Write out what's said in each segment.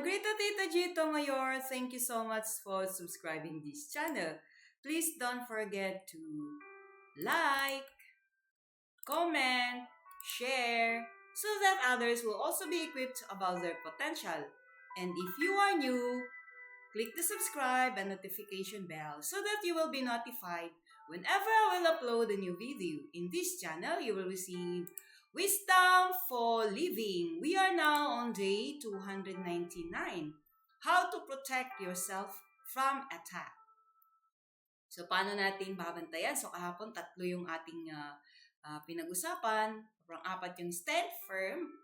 I'm Greta Tita Gito Mayor. Thank you so much for subscribing this channel. Please don't forget to like, comment, share, so that others will also be equipped about their potential. And if you are new, click the subscribe and notification bell so that you will be notified whenever I will upload a new video. In this channel, you will receive Wisdom for Living. We are now on day 299. How to protect yourself from attack. So, paano natin babantayan? So, kahapon, 3 yung ating pinag-usapan. Parang 4 yung stand firm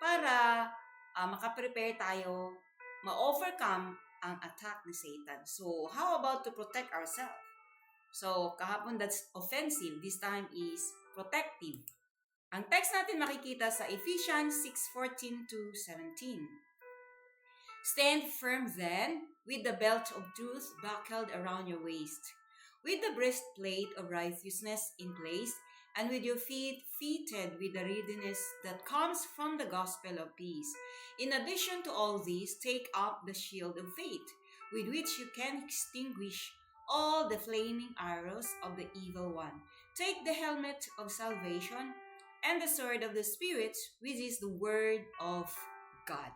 para makaprepare tayo, ma-overcome ang attack ni Satan. So, how about to protect ourselves? So, kahapon that's offensive. This time is protective. Ang text natin makikita sa Ephesians 6:14-17. Stand firm then, with the belt of truth buckled around your waist, with the breastplate of righteousness in place, and with your feet fitted with the readiness that comes from the gospel of peace. In addition to all these, take up the shield of faith, with which you can extinguish all the flaming arrows of the evil one. Take the helmet of salvation and the sword of the Spirit, which is the word of God.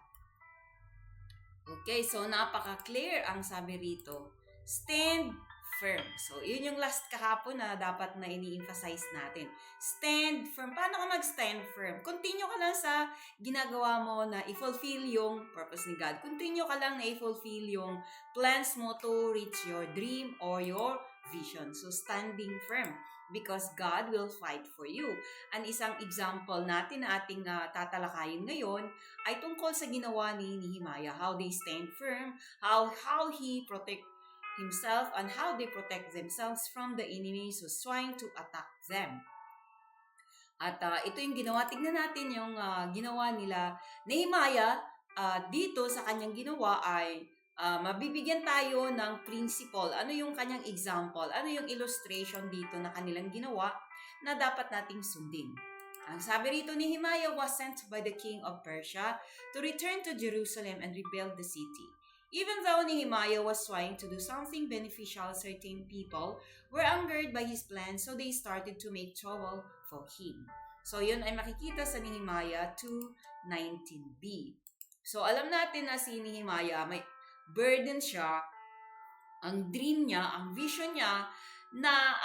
Okay, so napaka-clear ang sabi rito. Stand firm. So, yun yung last kahapon na dapat na ini-emphasize natin. Stand firm. Paano ka mag-stand firm? Continue ka lang sa ginagawa mo na i-fulfill yung purpose ni God. Continue ka lang na i-fulfill yung plans mo to reach your dream or your vision. So, standing firm because God will fight for you. Ang isang example natin na ating tatalakayin ngayon ay tungkol sa ginawa ni Nehemiah. How they stand firm, how he protect himself, and how they protect themselves from the enemies who's trying to attack them. At ito yung ginawa. Tignan natin yung ginawa nila. Nehemiah, dito sa kanyang ginawa ay mabibigyan tayo ng principle. Ano yung kanyang example? Ano yung illustration dito na kanilang ginawa na dapat nating sundin? Ang sabi rito, Nehemiah was sent by the king of Persia to return to Jerusalem and rebuild the city. Even though Nehemiah was trying to do something beneficial, certain people were angered by his plan, so they started to make trouble for him. So, yun ay makikita sa Nehemiah 2:19b. So, alam natin na si Nehemiah, may burden siya, ang dream niya, ang vision niya, na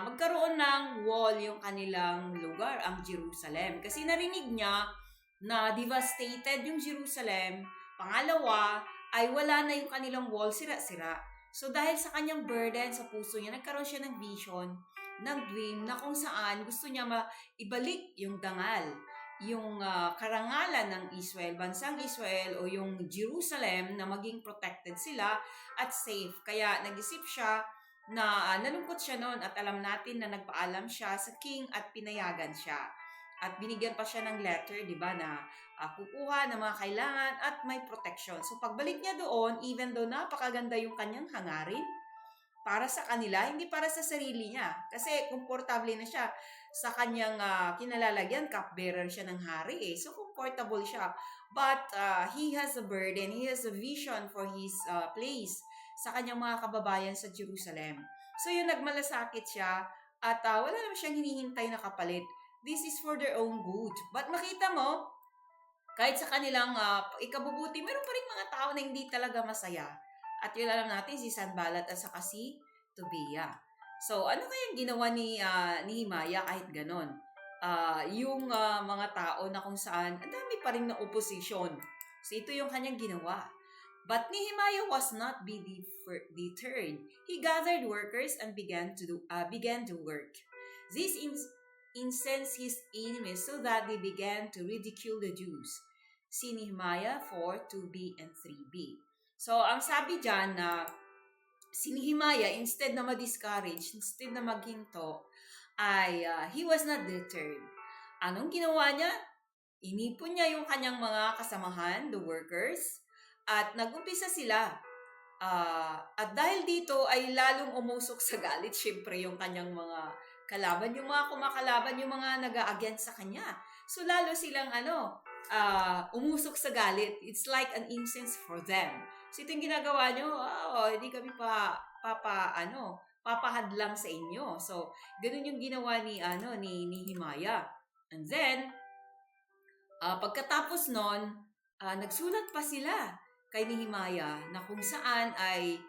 magkaroon ng wall yung kanilang lugar, ang Jerusalem. Kasi narinig niya na devastated yung Jerusalem. Pangalawa, ay wala na yung kanilang wall, sira-sira. So dahil sa kanyang burden sa puso niya, nagkaroon siya ng vision, ng dream, na kung saan gusto niya ibalik yung dangal, yung karangalan ng Israel, bansang Israel o yung Jerusalem na maging protected sila at safe. Kaya nag-isip siya na nalungkot siya noon at alam natin na nagpaalam siya sa king at pinayagan siya. At binigyan pa siya ng letter, di ba, na kukuha ng mga kailangan at may protection. So pagbalik niya doon, even though napakaganda yung kanyang hangarin, para sa kanila, hindi para sa sarili niya. Kasi komportable na siya sa kanyang kinalalagyan, cupbearer siya ng hari eh. So comfortable siya. But he has a burden, he has a vision for his place sa kanyang mga kababayan sa Jerusalem. So yun, nagmalasakit siya at wala naman siyang hinihintay na kapalit. This is for their own good. But makita mo, kahit sa kanilang ikabubuti, meron pa rin mga tao na hindi talaga masaya. At yun alam natin, si Sanballat at saka si Tobiah. So, ano kayang ginawa ni Nehemiah kahit ganon? Yung mga tao na kung saan, ang dami pa rin na opposition. So, ito yung kanyang ginawa. But Nehemiah was not deterred. He gathered workers and began to work. This incensed his enemies so that they began to ridicule the Jews. See Nehemiah 4:2b and 3b. So, ang sabi dyan na si Nehemiah, instead na ma-discourage, instead na maghinto, ay he was not deterred. Anong ginawa niya? Inipon niya yung kanyang mga kasamahan, the workers, at nagumpisa sila. At dahil dito ay lalong umusok sa galit, syempre, yung kanyang mga kalaban, yung mga kumakalaban, yung mga nag-a-against sa kanya. So, lalo silang umusok sa galit. It's like an incense for them. So ito yung ginagawa nyo, hindi kami papahadlang sa inyo. So, ganun yung ginawa ni Himaya. And then, pagkatapos nun, nagsulat pa sila kay Nehemiah na kung saan ay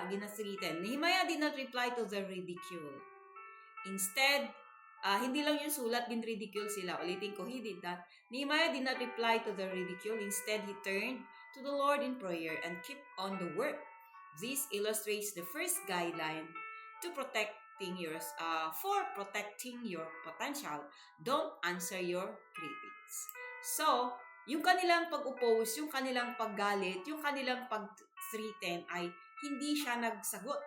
ginasritan. Nehemiah did not reply to the ridicule. Instead, hindi lang yung sulat, din ridicule sila. Ulitin ko, he did not. Nehemiah did not reply to the ridicule. Instead, he turned to the Lord in prayer and kept on the work. This illustrates the first guideline to protecting your potential. Don't answer your critics. So, yung kanilang pag-oppose, yung kanilang paggalit, yung kanilang pag-threaten ay hindi siya nagsagot.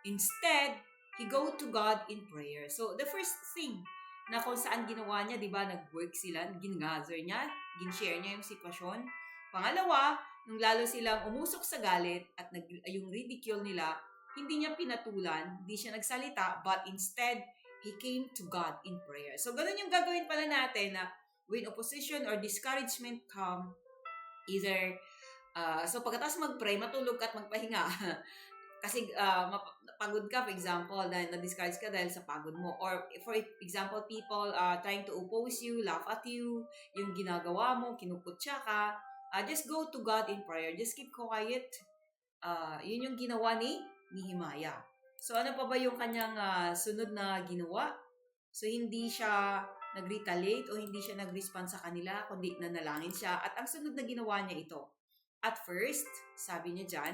Instead, he go to God in prayer. So, the first thing na kung saan ginawa niya, di ba, nag-work sila, gingather niya, gin-share niya yung sitwasyon. Pangalawa, nung lalo silang umusok sa galit at yung ridicule nila, hindi niya pinatulan, hindi siya nagsalita, but instead, he came to God in prayer. So, ganun yung gagawin pala natin na when opposition or discouragement come, either, so pagkatapos mag-pray, matulog ka at magpahinga. Kasi pagod ka, for example, dahil na-discourage ka dahil sa pagod mo. Or for example, people trying to oppose you, laugh at you, yung ginagawa mo, kinukutya ka, just go to God in prayer. Just keep quiet. Yun yung ginawa ni Nehemiah. So ano pa ba yung kanyang sunod na ginawa? So hindi siya nag-retaliate o hindi siya nag-respond sa kanila, kundi nanalangin siya. At ang sunod na ginawa niya ito. At first, sabi niya dyan,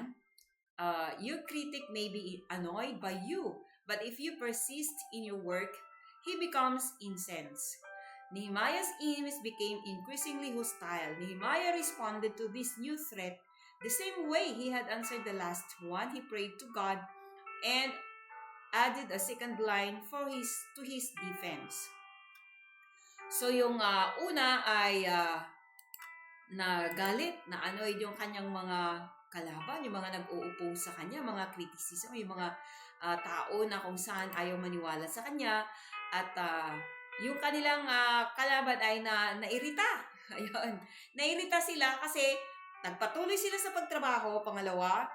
your critic may be annoyed by you, but if you persist in your work, he becomes incensed. Nehemiah's enemies became increasingly hostile. Nehemiah responded to this new threat the same way he had answered the last one. He prayed to God and added a second line to his defense. So yung una ay nagalit, na annoyed yung kanyang mga kalaban, yung mga nag-o-oppose sa kanya, mga criticism, yung mga tao na kung saan ayaw maniwala sa kanya, at yung kanilang kalaban ay nairita. Ayun. Nairita sila kasi nagpatuloy sila sa pagtrabaho. Pangalawa,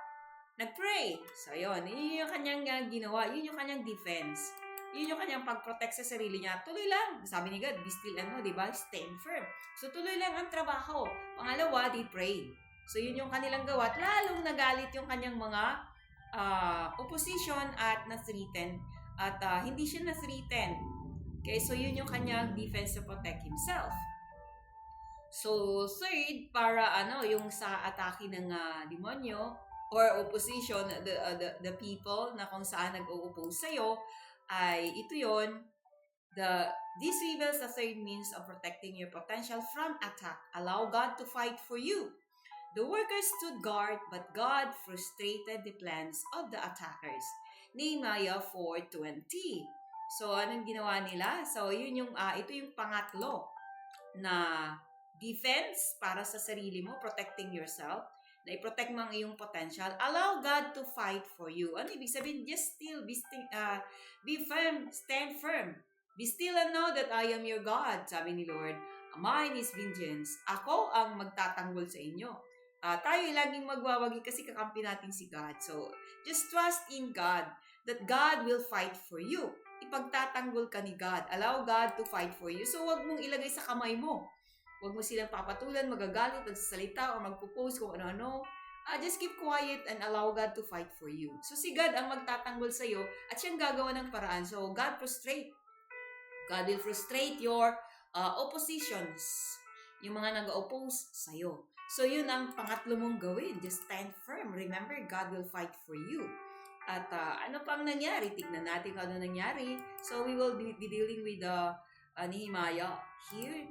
nag-pray. So, yun. Yun yung kanyang ginawa. Yun yung kanyang defense. Yun yung kanyang pag-protect sa sarili niya. Tuloy lang. Sabi ni God, be still diba? Stand firm. So, tuloy lang ang trabaho. Pangalawa, they prayed. So, yun yung kanilang gawa. At lalong nagalit yung kanyang mga opposition at na-threaten. At hindi siya na-threaten. Okay, so yun yung kanyang defense to protect himself. So, third, para yung sa atake ng demonyo or opposition, the people na kung saan nag-o-oppose sa'yo, ay ito yun. This reveals the third means of protecting your potential from attack. Allow God to fight for you. The workers stood guard, but God frustrated the plans of the attackers. Nehemiah 4:20. So, anong ginawa nila? So, yun yung, ito yung pangatlo na defense para sa sarili mo, protecting yourself, na i-protect mo ang iyong potential. Allow God to fight for you. Ano ibig sabihin? Just still, be firm, stand firm. Be still and know that I am your God, sabi ni Lord. Mine is vengeance. Ako ang magtatanggol sa inyo. Tayo laging magwawagi kasi kakampi natin si God. So, just trust in God that God will fight for you. Ipagtatanggol ka ni God. Allow God to fight for you. So, wag mong ilagay sa kamay mo. Wag mo silang papatulan, magagalit, magsasalita, o magpo-post kung ano-ano. Just keep quiet and allow God to fight for you. So, si God ang magtatanggol sa'yo at siyang gagawa ng paraan. So, God will frustrate your oppositions. Yung mga nag-oppose sa'yo. So, yun ang pangatlo mong gawin. Just stand firm. Remember, God will fight for you. At ano pang nangyari? Tignan natin kung ano nangyari. So, we will be dealing with Nehemiah here.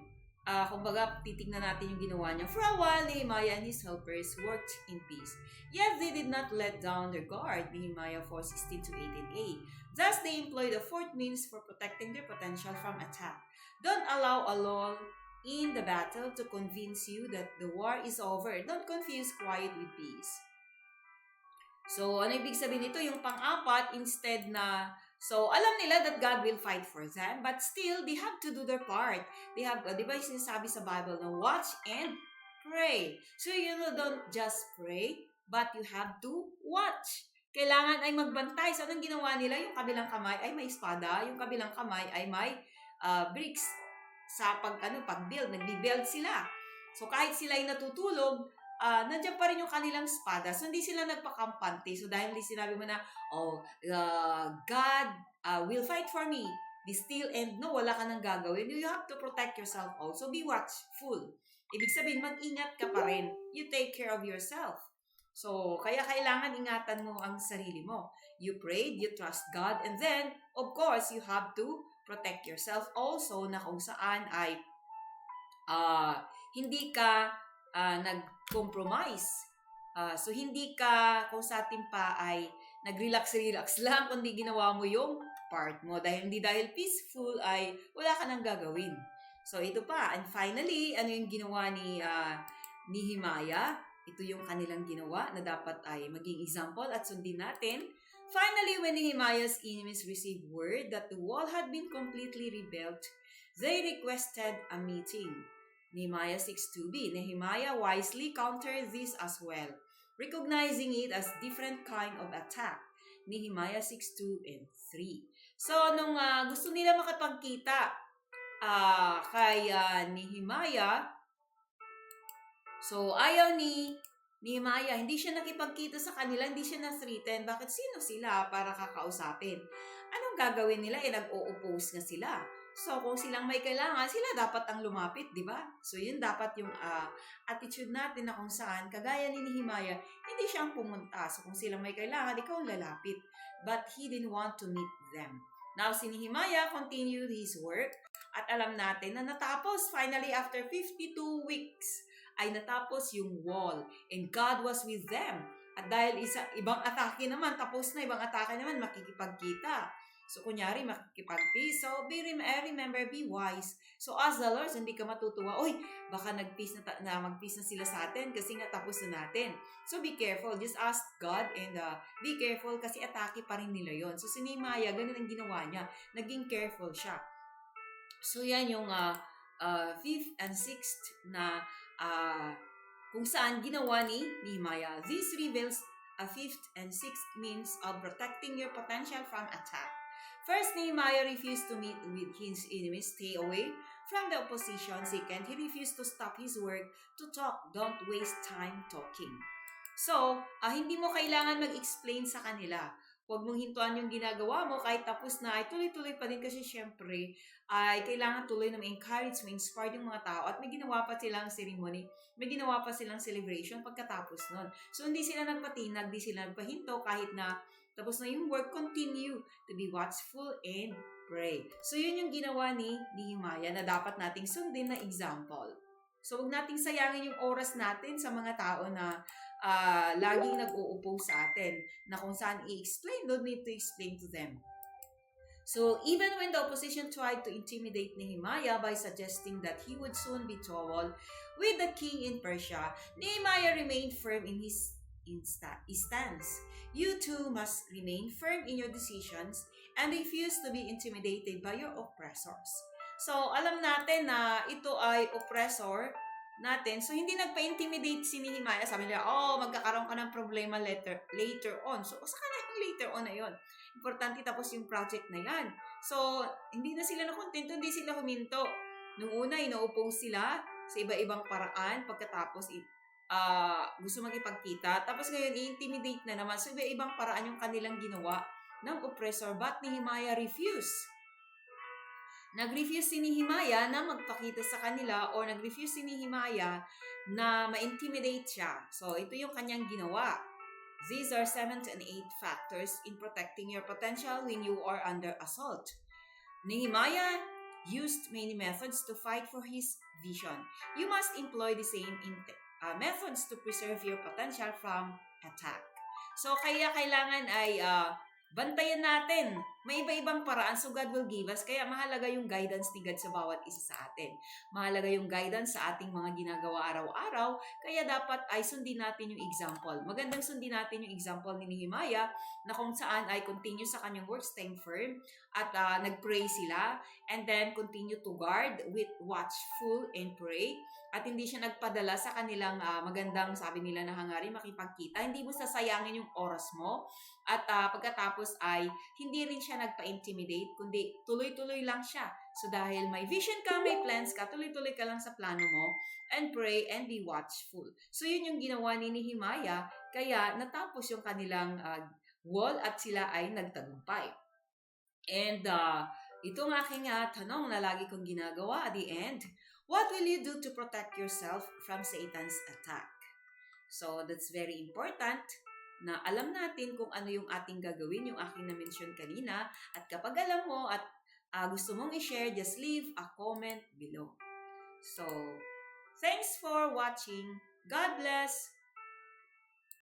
Kumbaga, titignan natin yung ginawa niya. For a while, Nehemiah and his helpers worked in peace. Yet, they did not let down their guard. Nehemiah 4:16-18a. Thus, they employed a fourth means for protecting their potential from attack. Don't allow a lull in the battle to convince you that the war is over. Don't confuse quiet with peace. So, ano ibig sabihin nito? Yung pang-apat, instead na So, alam nila that God will fight for them, but still, they have to do their part. They have, di ba yung sinasabi sa Bible na watch and pray. So, don't just pray, but you have to watch. Kailangan ay magbantay. So, anong ginawa nila? Yung kabilang kamay ay may espada, yung kabilang kamay ay may bricks sa pag-build. Nagbi-build sila. So, kahit sila ay natutulog, nandiyan pa rin yung kanilang espada. So, hindi sila nagpakampante. So, dahil hindi sinabi mo na, God will fight for me. Be still and no, wala ka nang gagawin. You have to protect yourself also. Be watchful. Ibig sabihin, mag-ingat ka pa rin. You take care of yourself. So, kaya kailangan ingatan mo ang sarili mo. You prayed, you trust God, and then, of course, you have to protect yourself also na kung saan ay hindi ka nag-compromise. So, hindi ka, kung sa atin pa ay nag-relax-relax lang, kundi ginawa mo yung part mo. Dahil peaceful ay wala ka nang gagawin. So, ito pa. And finally, ano yung ginawa ni Nehemiah? Ito yung kanilang ginawa na dapat ay maging example at sundin natin. Finally, when Nehemiah's enemies received word that the wall had been completely rebuilt, they requested a meeting. Nehemiah 6:2b. Nehemiah wisely countered this as well, recognizing it as different kind of attack. Nehemiah 6:2 and 3. So, nung gusto nila makapagkita kay Nehemiah, so ayaw ni Nehemiah, hindi siya nakipagkita sa kanila, hindi siya na-threaten. Bakit? Sino sila para kakausapin? Anong gagawin nila? Nag-o-oppose nga sila. So, kung silang may kailangan, sila dapat ang lumapit, di ba? So, yun dapat yung attitude natin na kung saan, kagaya ni Nehemiah, hindi siyang pumunta. So, kung silang may kailangan, ikaw ang lalapit. But he didn't want to meet them. Now, si Nehemiah continued his work at alam natin na natapos, finally, after 52 weeks, ay natapos yung wall. And God was with them. At dahil ibang atake naman, tapos na ibang atake naman, makikipagkita. So, kunyari, makikipag-peace. So, remember, be wise. So, as the Lord, hindi ka matutuwa, baka mag-peace na sila sa atin kasi nga tapos na natin. So, be careful. Just ask God and be careful kasi atake pa rin nila yon. So, si Nehemiah, ganun ang ginawa niya. Naging careful siya. So, yan yung 5th and 6th na kung saan ginawa ni Nehemiah. This reveals a 5th and 6th means of protecting your potential from attack. First, Nehemiah refused to meet with his enemies, stay away from the opposition. Second, he refused to stop his work to talk. Don't waste time talking. So, hindi mo kailangan mag-explain sa kanila. Huwag mong hintuan yung ginagawa mo kahit tapos na ay tuloy-tuloy pa din kasi syempre ay kailangan tuloy na ma-encourage, ma-inspire yung mga tao at may ginawa pa silang ceremony, may ginawa pa silang celebration pagkatapos nun. So, hindi sila nagpatinag, hindi sila nagpahinto kahit na tapos na yung work, continue to be watchful and pray. So, yun yung ginawa ni Nehemiah na dapat nating sundin na example. So, huwag nating sayangin yung oras natin sa mga tao na laging nag-o-oppose sa atin na kung saan i-explain, don't need to explain to them. So, even when the opposition tried to intimidate Nehemiah by suggesting that he would soon be troubled with the king in Persia, Nehemiah remained firm in his stance. You too must remain firm in your decisions and refuse to be intimidated by your oppressors. So, alam natin na ito ay oppressor natin. So, hindi nagpa-intimidate si Nehemiah. Sabi nila, magkakaroon ka ng problema later on. So, saka na yung later on na yun. Importante tapos yung project na yan. So, hindi na sila nakontento, hindi sila huminto. Nung una, ino-oppose sila sa iba-ibang paraan. Pagkatapos, gusto magipagkita. Tapos ngayon, i-intimidate na naman. So, iba-ibang paraan yung kanilang ginawa ng oppressor. But Nehemiah refused. Nag-refuse si Nehemiah na magpakita sa kanila or nag-refuse si Nehemiah na ma-intimidate siya. So, ito yung kanyang ginawa. These are 7th and 8th factors in protecting your potential when you are under assault. Nehemiah used many methods to fight for his vision. You must employ the same methods to preserve your potential from attack. So, kaya kailangan ay bantayan natin May iba-ibang paraan, so God will give us. Kaya mahalaga yung guidance ni God sa bawat isa sa atin. Mahalaga yung guidance sa ating mga ginagawa araw-araw, kaya dapat ay sundin natin yung example. Magandang sundin natin yung example ni Nehemiah na kung saan ay continue sa kanyang work, staying firm, at nag-pray sila, and then continue to guard with watchful and pray, at hindi siya nagpadala sa kanilang magandang, sabi nila na hangarin, makipagkita. Hindi mo sasayangin yung oras mo, at pagkatapos ay hindi rin siya nagpa-intimidate, kundi tuloy-tuloy lang siya. So dahil may vision ka, may plans ka, tuloy-tuloy ka lang sa plano mo, and pray and be watchful. So yun yung ginawa ni Nehemiah, kaya natapos yung kanilang wall at sila ay nagtagumpay. And itong aking tanong na lagi kong ginagawa at the end, what will you do to protect yourself from Satan's attack? So that's very important na alam natin kung ano yung ating gagawin, yung aking na-mention kanina. At kapag alam mo at gusto mong i-share, just leave a comment below. So, thanks for watching. God bless.